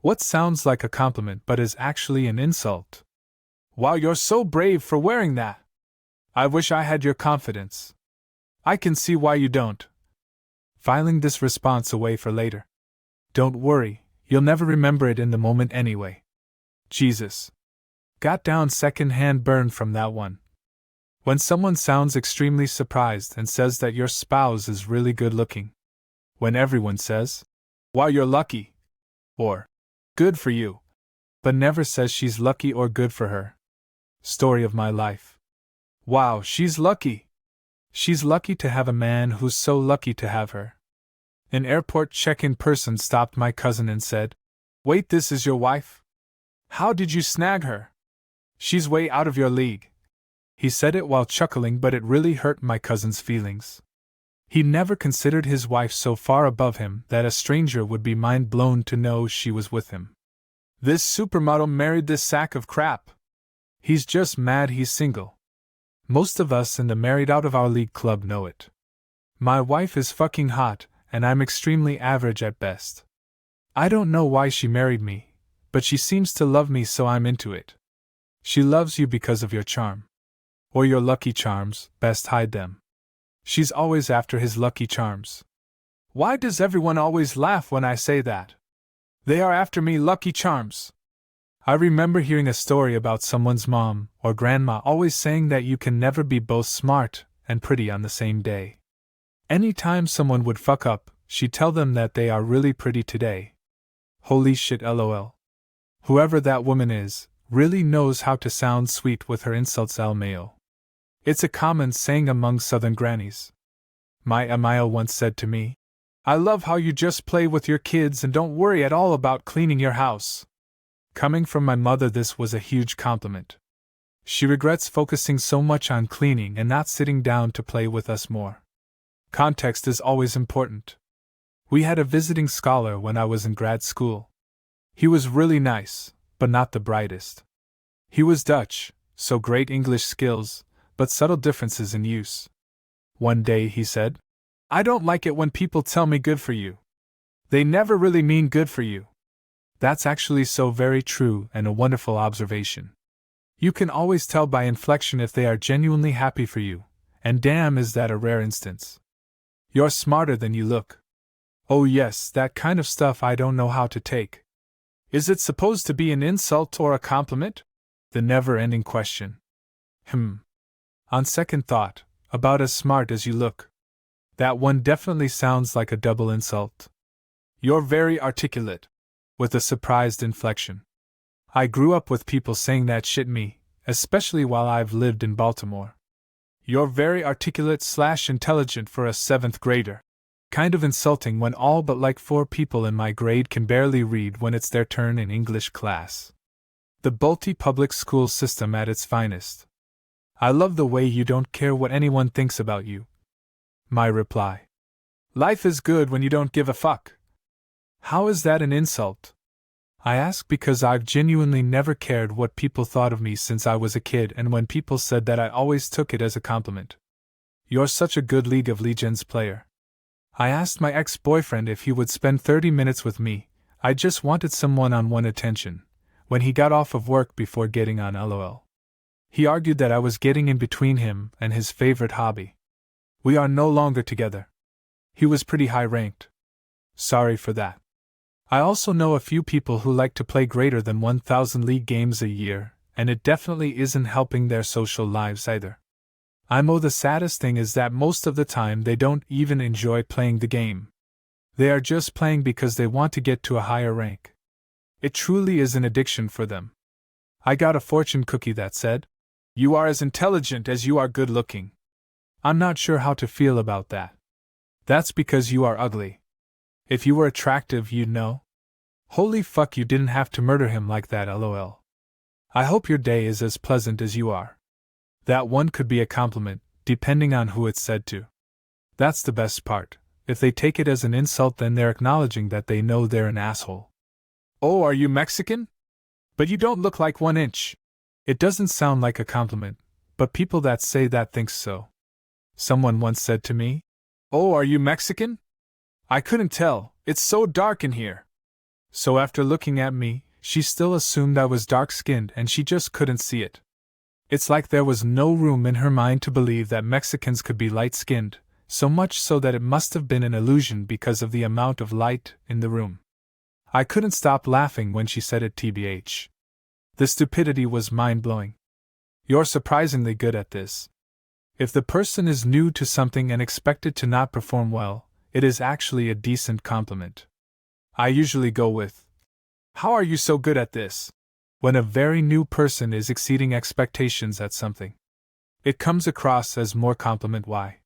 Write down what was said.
What sounds like a compliment but is actually an insult. Wow, you're so brave for wearing that. I wish I had your confidence. I can see why you don't. Filing this response away for later. Don't worry, you'll never remember it in the moment anyway. Jesus. Got down second-hand burn from that one. When someone sounds extremely surprised and says that your spouse is really good looking. When everyone says, wow, you're lucky. Or, good for you. But never says she's lucky or good for her. Story of my life. Wow, she's lucky. She's lucky to have a man who's so lucky to have her. An airport check-in person stopped my cousin and said, wait, this is your wife? How did you snag her? She's way out of your league. He said it while chuckling, but it really hurt my cousin's feelings. He never considered his wife so far above him that a stranger would be mind-blown to know she was with him. This supermodel married this sack of crap. He's just mad he's single. Most of us in the married out of our league club know it. My wife is fucking hot, and I'm extremely average at best. I don't know why she married me, but she seems to love me, so I'm into it. She loves you because of your charm. Or your lucky charms, best hide them. She's always after his lucky charms. Why does everyone always laugh when I say that? They are after me lucky charms. I remember hearing a story about someone's mom or grandma always saying that you can never be both smart and pretty on the same day. Anytime someone would fuck up, she'd tell them that they are really pretty today. Holy shit, lol. Whoever that woman is, really knows how to sound sweet with her insults, lmao. It's a common saying among southern grannies. My Amayo once said to me, I love how you just play with your kids and don't worry at all about cleaning your house. Coming from my mother, this was a huge compliment. She regrets focusing so much on cleaning and not sitting down to play with us more. Context is always important. We had a visiting scholar when I was in grad school. He was really nice, but not the brightest. He was Dutch, so great English skills, but subtle differences in use. One day he said, I don't like it when people tell me good for you. They never really mean good for you. That's actually so very true and a wonderful observation. You can always tell by inflection if they are genuinely happy for you, and damn is that a rare instance. You're smarter than you look. Oh yes, that kind of stuff I don't know how to take. Is it supposed to be an insult or a compliment? The never-ending question. On second thought, about as smart as you look. That one definitely sounds like a double insult. You're very articulate. With a surprised inflection. I grew up with people saying that shit me, especially while I've lived in Baltimore. You're very articulate/intelligent for a 7th grader. Kind of insulting when all but like 4 people in my grade can barely read when it's their turn in English class. The Balti public school system at its finest. I love the way you don't care what anyone thinks about you. My reply. Life is good when you don't give a fuck. How is that an insult? I ask because I've genuinely never cared what people thought of me since I was a kid, and when people said that I always took it as a compliment. You're such a good League of Legends player. I asked my ex-boyfriend if he would spend 30 minutes with me. I just wanted some one-on-one attention, when he got off of work before getting on LOL. He argued that I was getting in between him and his favorite hobby. We are no longer together. He was pretty high-ranked. Sorry for that. I also know a few people who like to play greater than 1,000 league games a year, and it definitely isn't helping their social lives either. The saddest thing is that most of the time they don't even enjoy playing the game. They are just playing because they want to get to a higher rank. It truly is an addiction for them. I got a fortune cookie that said, "You are as intelligent as you are good looking." I'm not sure how to feel about that. That's because you are ugly. If you were attractive, you'd know. Holy fuck, you didn't have to murder him like that, lol. I hope your day is as pleasant as you are. That one could be a compliment, depending on who it's said to. That's the best part. If they take it as an insult, then they're acknowledging that they know they're an asshole. Oh, are you Mexican? But you don't look like 1 inch. It doesn't sound like a compliment, but people that say that think so. Someone once said to me, "Oh, are you Mexican? I couldn't tell, it's so dark in here." So after looking at me, she still assumed I was dark-skinned and she just couldn't see it. It's like there was no room in her mind to believe that Mexicans could be light-skinned, so much so that it must have been an illusion because of the amount of light in the room. I couldn't stop laughing when she said it, tbh. The stupidity was mind-blowing. You're surprisingly good at this. If the person is new to something and expected to not perform well, it is actually a decent compliment. I usually go with, "How are you so good at this?" when a very new person is exceeding expectations at something. It comes across as more compliment. Why?